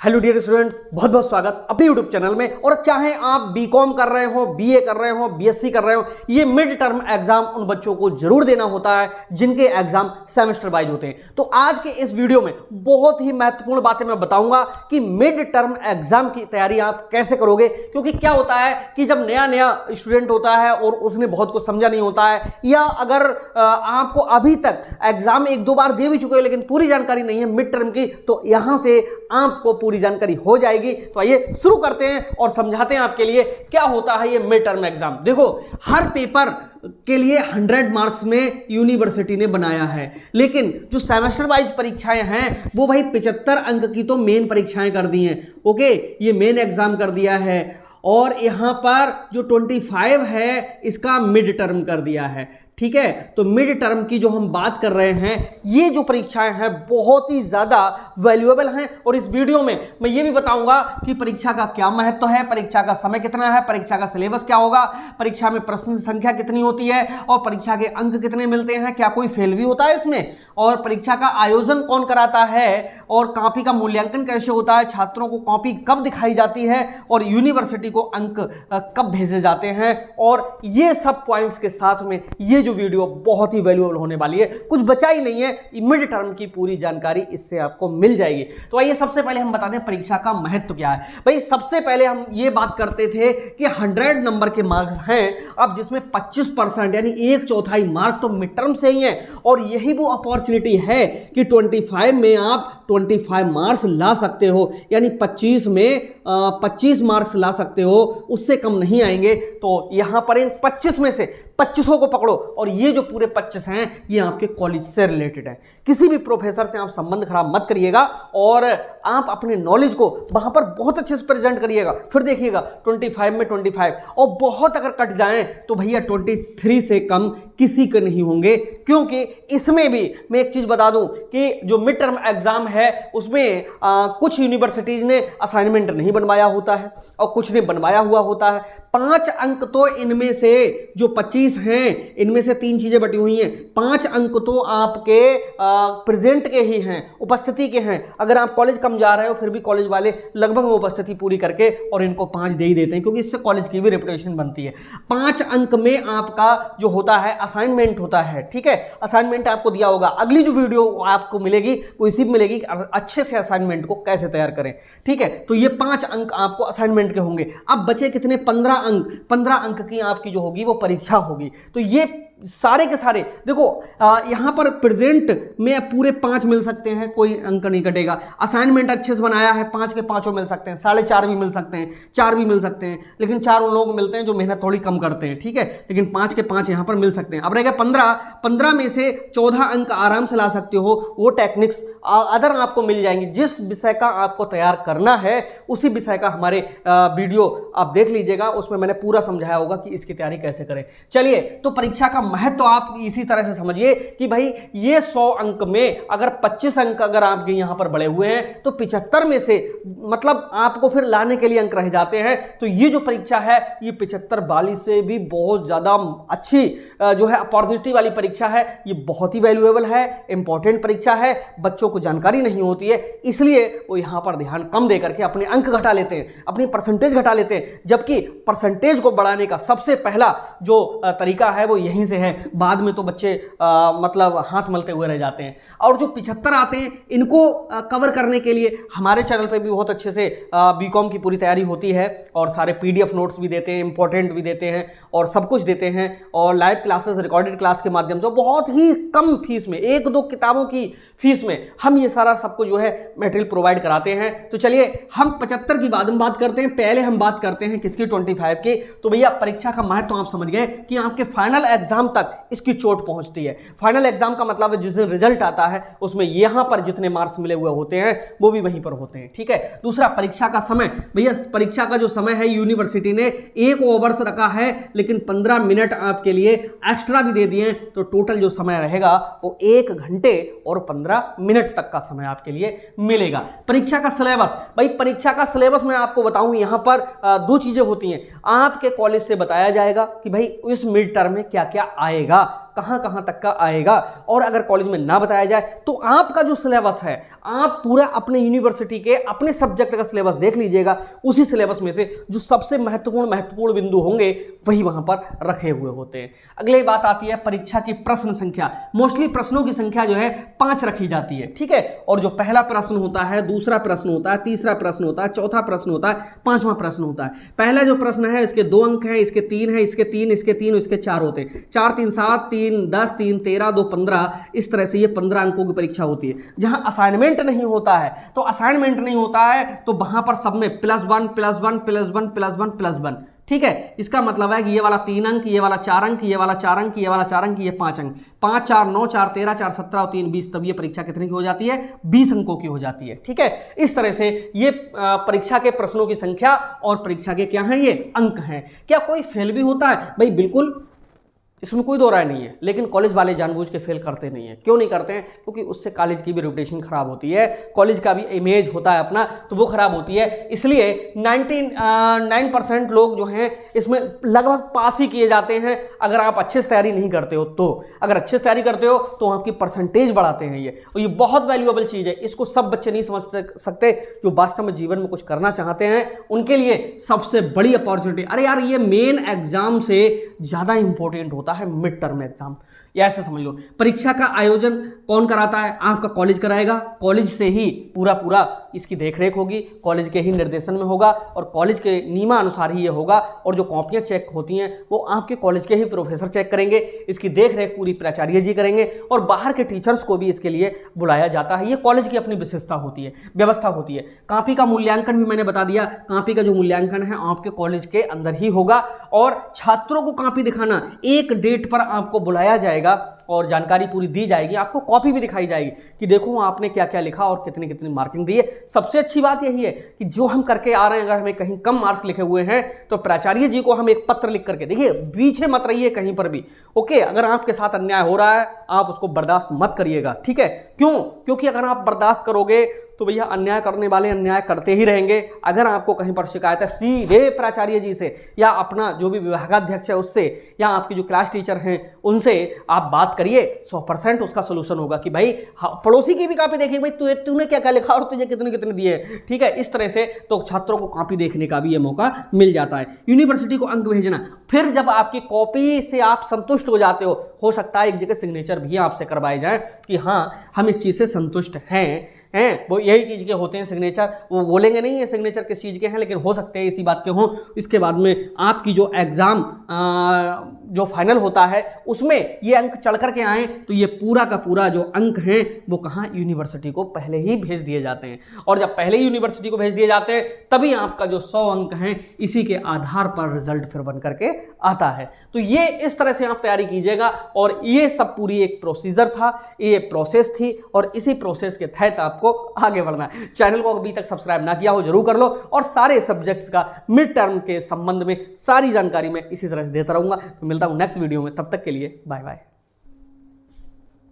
Hello dear students, बहुत बहुत स्वागत अपने यूट्यूब चैनल में। और चाहे आप बीकॉम कर रहे हो, बीए कर रहे हो, बीएससी कर रहे हो, ये मिड टर्म एग्जाम उन बच्चों को जरूर देना होता है जिनके एग्जाम सेमेस्टर वाइज होते हैं। तो आज के इस वीडियो में बहुत ही महत्वपूर्ण बातें मैं बताऊंगा कि मिड टर्म एग्जाम की तैयारी आप कैसे करोगे। क्योंकि क्या होता है कि जब नया नया स्टूडेंट होता है और उसने बहुत कुछ समझा नहीं होता है, या अगर आपको अभी तक एग्जाम एक दो बार दे भी चुके हो लेकिन पूरी जानकारी नहीं है मिड टर्म की, तो यहां से आपको पूरी जानकारी हो जाएगी। तो आइए शुरू करते हैं और समझाते हैं आपके लिए क्या होता है ये मिड टर्म एग्जाम। देखो, हर पेपर के लिए 100 मार्क्स में यूनिवर्सिटी ने बनाया है, लेकिन जो सेमेस्टर वाइज परीक्षाएं हैं वो भाई 75 अंक की तो मेन परीक्षाएं कर दी हैं। ओके, ये मेन एग्जाम कर दिया है, और यहां पर जो 25 है इसका मिड टर्म कर दिया है। ठीक है, तो मिड टर्म की जो हम बात कर रहे हैं, ये जो परीक्षाएं हैं बहुत ही ज्यादा वैल्यूएबल हैं। और इस वीडियो में मैं ये भी बताऊंगा कि परीक्षा का क्या महत्व है, परीक्षा का समय कितना है, परीक्षा का सिलेबस क्या होगा, परीक्षा में प्रश्न संख्या कितनी होती है, और परीक्षा के अंक कितने मिलते हैं, क्या कोई फेल भी होता है इसमें, और परीक्षा का आयोजन कौन कराता है, और कॉपी का मूल्यांकन कैसे होता है, छात्रों को कॉपी कब दिखाई जाती है, और यूनिवर्सिटी को अंक कब भेजे जाते हैं। और ये सब पॉइंट्स के साथ में ये जो वीडियो बहुत ही वैल्यूएबल होने वाली है, कुछ बचा ही नहीं है, मिड टर्म की पूरी जानकारी इससे आपको मिल जाएगी। तो आइए सबसे पहले हम बता दें परीक्षा का महत्व क्या है। भाई सबसे पहले हम ये बात करते थे कि 100 नंबर के मार्क्स हैं, अब जिसमें 25% यानी 1/4 मार्क तो मिड टर्म से ही है, और यही वो अपॉर्चुनिटी है कि 25 में आप 25 मार्क्स ला सकते हो, यानी 25 में 25 मार्क्स ला सकते हो, उससे कम नहीं आएंगे। तो यहां पर इन 25 में से 25 को पकड़ो, और ये जो पूरे 25 हैं ये आपके कॉलेज से रिलेटेड है। किसी भी प्रोफेसर से आप संबंध खराब मत करिएगा, और आप अपने नॉलेज को वहां पर बहुत अच्छे से प्रेजेंट करिएगा। फिर देखिएगा 25 में 25, और बहुत अगर कट जाएं तो भैया 23 से कम किसी के नहीं होंगे। क्योंकि इसमें भी मैं एक चीज बता दूं कि जो मिड टर्म एग्जाम है उसमें कुछ यूनिवर्सिटीज ने असाइनमेंट नहीं बनवाया होता है और कुछ ने बनवाया हुआ होता है। 5 अंक तो इनमें से जो 25 हैं इनमें से 3 चीजें बटी हुई हैं, 5 अंक तो आपके प्रेजेंट के ही हैं, उपस्थिति के हैं। अगर आप कॉलेज कम जा रहे हो फिर भी कॉलेज वाले लगभग उपस्थिति पूरी करके और इनको 5 दे ही देते हैं, क्योंकि इससे कॉलेज की भी रेपुटेशन बनती है। 5 अंक में आपका जो होता है असाइनमेंट होता है। ठीक है, असाइनमेंट आपको दिया होगा, अगली जो वीडियो आपको मिलेगी वो इसी में मिलेगी अच्छे से असाइनमेंट को कैसे तैयार करें। ठीक है, तो ये 5 अंक आपको असाइनमेंट के होंगे। अब बचे कितने? 15 अंक। 15 अंक की आपकी जो होगी वो परीक्षा होगी। तो ये सारे के सारे देखो, यहां पर प्रेजेंट में पूरे 5 मिल सकते हैं, कोई अंक नहीं कटेगा। असाइनमेंट अच्छे से बनाया है, 5 के 5 मिल सकते हैं, 4.5 भी मिल सकते हैं, 4 भी मिल सकते हैं, लेकिन 4 उन लोगों को मिलते हैं जो मेहनत थोड़ी कम करते हैं। ठीक है, लेकिन 5 के 5 यहां पर मिल सकते हैं। अब रहेगा 15 में से 14 अंक आराम से ला सकते हो, वो टेक्निक्स अदर आपको मिल जाएंगे। जिस विषय का आपको तैयार करना है उसी विषय का हमारे वीडियो आप देख लीजिएगा, उसमें मैंने पूरा समझाया होगा कि इसकी तैयारी कैसे करें। चलिए, तो परीक्षा का महत्व आप इसी तरह से समझिए कि भाई ये 100 अंक में अगर 25 अंक अगर आपके यहां पर बढ़े हुए हैं तो 75 में से मतलब आपको फिर लाने के लिए अंक रह जाते हैं। तो ये जो परीक्षा है ये 75 वाली से भी बहुत ज्यादा अच्छी जो है अपॉर्चुनिटी वाली परीक्षा है। ये बहुत ही वैल्यूएबल है, इंपॉर्टेंट परीक्षा है। बच्चों को जानकारी नहीं होती है, इसलिए वो यहां पर ध्यान कम देकर के अपने अंक घटा लेते हैं, अपनी परसेंटेज घटा लेते हैं। जबकि परसेंटेज को बढ़ाने का सबसे पहला जो तरीका है वो यहीं से है। बाद में तो बच्चे मतलब हाथ मलते हुए रह जाते हैं। और जो 75 आते हैं इनको कवर करने के लिए हमारे चैनल पे भी बहुत अच्छे से बीकॉम की पूरी तैयारी होती है, और सारे पीडीएफ नोट्स भी देते हैं, इंपॉर्टेंट भी देते हैं, और सब कुछ देते हैं। और लाइव क्लासेस, रिकॉर्डेड क्लास के माध्यम से बहुत ही कम फीस में, 1-2 किताबों की फीस में हम ये सारा सबको जो है मटेरियल प्रोवाइड कराते हैं। तो चलिए, हम 75 की बाद में बात करते हैं, पहले हम बात करते हैं किसकी? 25 की। तो भैया परीक्षा का महत्व आप समझ गए कि आपके फाइनल एग्जाम तक इसकी चोट पहुंचती है। फाइनल एग्जाम का मतलब है जिस दिन रिजल्ट आता है उसमें यहां पर जितने मार्क्स मिले हुए होते हैं वो भी वहीं पर होते हैं। ठीक है, दूसरा परीक्षा का समय। भैया परीक्षा का जो समय है यूनिवर्सिटी ने 1 ओवर्स रखा है, लेकिन 15 मिनट आपके लिए एक्स्ट्रा भी दे दिए, तो टोटल जो समय रहेगा वो 1 घंटे और 15 मिनट तक का समय आपके लिए मिलेगा। परीक्षा का सिलेबस। भाई परीक्षा का सिलेबस मैं आपको बताऊं, यहां पर 2 चीजें होती हैं। आपके कॉलेज से बताया जाएगा कि भाई इस मिड टर्म में क्या क्या आएगा। कहां कहां तक का आएगा, और अगर कॉलेज में ना बताया जाए तो आपका जो सिलेबस है आप पूरा अपने यूनिवर्सिटी के अपने सब्जेक्ट का सिलेबस देख लीजिएगा, उसी सिलेबस में से जो सबसे महत्वपूर्ण बिंदु होंगे वही वहां पर रखे हुए होते हैं। अगली बात आती है परीक्षा की प्रश्न संख्या। मोस्टली प्रश्नों की संख्या जो है 5 रखी जाती है, ठीक है, और जो पहला प्रश्न होता है, दूसरा प्रश्न होता है, तीसरा प्रश्न होता है, चौथा प्रश्न होता है, पांचवा प्रश्न होता है। पहला जो प्रश्न है इसके 2 अंक हैं, इसके 3 हैं, इसके 3, इसके 3, इसके 4 होते हैं। 4 3 7, 3 10, 3 13, 2 15, इस तरह से ये 15 अंकों की परीक्षा होती है। जहां असाइनमेंट नहीं होता है तो असाइनमेंट नहीं होता है तो वहां पर सब में +1 +1 +1 +1 +1, ठीक है। इसका मतलब है कि ये वाला 3 अंक, ये वाला 4 अंक, ये वाला 4 अंक, ये वाला 4 अंक, ये 5 अंक, 5 4 9 4 13 4 17 और 3 20, तब ये परीक्षा कितने की हो जाती है? 20 अंकों की हो जाती है, ठीक है। इस तरह से ये परीक्षा के प्रश्नों की संख्या और परीक्षा के क्या है, ये अंक हैं। क्या कोई फेल भी होता है? भाई बिल्कुल, इसमें कोई दो राय नहीं है, लेकिन कॉलेज वाले जानबूझ के फेल करते नहीं है। क्यों नहीं करते हैं? क्योंकि उससे कॉलेज की भी रेपुटेशन खराब होती है, कॉलेज का भी इमेज होता है अपना, तो वो खराब होती है। इसलिए 99% लोग जो हैं इसमें लगभग पास ही किए जाते हैं अगर आप अच्छे से तैयारी नहीं करते हो तो। अगर अच्छे से तैयारी करते हो तो आपकी परसेंटेज बढ़ाते हैं ये, और ये बहुत वैल्यूएबल चीज़ है। इसको सब बच्चे नहीं समझ सकते जो वास्तव में जीवन में कुछ करना चाहते हैं, उनके लिए सबसे बड़ी अपॉर्चुनिटी। अरे यार, ये मेन एग्जाम से ज़्यादा इंपॉर्टेंट होता है मिड टर्म एग्जाम, या ऐसे समझ लो। परीक्षा का आयोजन कौन कराता है? आपका कॉलेज कराएगा। कॉलेज से ही पूरा इसकी देखरेख होगी, कॉलेज के ही निर्देशन में होगा, और कॉलेज के नियमानुसार ही ये होगा। और जो कॉपियां चेक होती हैं वो आपके कॉलेज के ही प्रोफेसर चेक करेंगे, इसकी देखरेख पूरी प्राचार्य जी करेंगे, और बाहर के टीचर्स को भी इसके लिए बुलाया जाता है। ये कॉलेज की अपनी विशेषता होती है, व्यवस्था होती है। कॉपी का मूल्यांकन भी मैंने बता दिया, कॉपी का जो मूल्यांकन है आपके कॉलेज के अंदर ही होगा, और छात्रों को कॉपी दिखाना, एक डेट पर आपको बुलाया जाएगा और जानकारी पूरी दी जाएगी, आपको कॉपी भी दिखाई जाएगी कि देखो आपने क्या क्या लिखा और कितनी कितनी मार्किंग दी है। सबसे अच्छी बात यही है कि जो हम करके आ रहे हैं, अगर हमें कहीं कम मार्क्स लिखे हुए हैं तो प्राचार्य जी को हम एक पत्र लिख करके, देखिए पीछे मत रहिए कहीं पर भी, ओके। अगर आपके साथ अन्याय हो रहा है आप उसको बर्दाश्त मत करिएगा, ठीक है। क्यों? क्योंकि अगर आप बर्दाश्त करोगे तो भैया अन्याय करने वाले अन्याय करते ही रहेंगे। अगर आपको कहीं पर शिकायत है, सीधे प्राचार्य जी से या अपना जो भी विभागाध्यक्ष है उससे, या आपके जो क्लास टीचर हैं उनसे आप बात करिए, 100% उसका सोल्यूशन होगा कि भाई पड़ोसी की भी कॉपी देखिए, भाई तूने क्या क्या लिखा और तुझे कितने कितने दिए, ठीक है। इस तरह से तो छात्रों को कॉपी देखने का भी ये मौका मिल जाता है। यूनिवर्सिटी को अंक भेजना, फिर जब आपकी कॉपी से आप संतुष्ट हो जाते हो सकता है एक जगह सिग्नेचर भी आपसे करवाए जाए कि हाँ हम इस चीज़ से संतुष्ट हैं, वो यही चीज़ के होते हैं सिग्नेचर। वो बोलेंगे नहीं ये सिग्नेचर किस चीज़ के हैं, लेकिन हो सकते हैं इसी बात के हों। इसके बाद में आपकी जो एग्ज़ाम जो फाइनल होता है उसमें ये अंक चढ़ करके आए तो ये पूरा का पूरा जो अंक हैं वो कहाँ, यूनिवर्सिटी को पहले ही भेज दिए जाते हैं। और जब पहले ही यूनिवर्सिटी को भेज दिए जाते हैं तभी आपका जो 100 अंक हैं इसी के आधार पर रिजल्ट फिर बन करके आता है। तो ये इस तरह से आप तैयारी कीजिएगा, और ये सब पूरी एक प्रोसीजर था, ये प्रोसेस थी, और इसी प्रोसेस के तहत आपको आगे बढ़ना है। चैनल को अभी तक सब्सक्राइब ना किया हो जरूर कर लो, और सारे सब्जेक्ट्स का मिड टर्म के संबंध में सारी जानकारी मैं इसी तरह से देता रहूंगा। तो मिलता हूं नेक्स्ट वीडियो में, तब तक के लिए बाय बाय।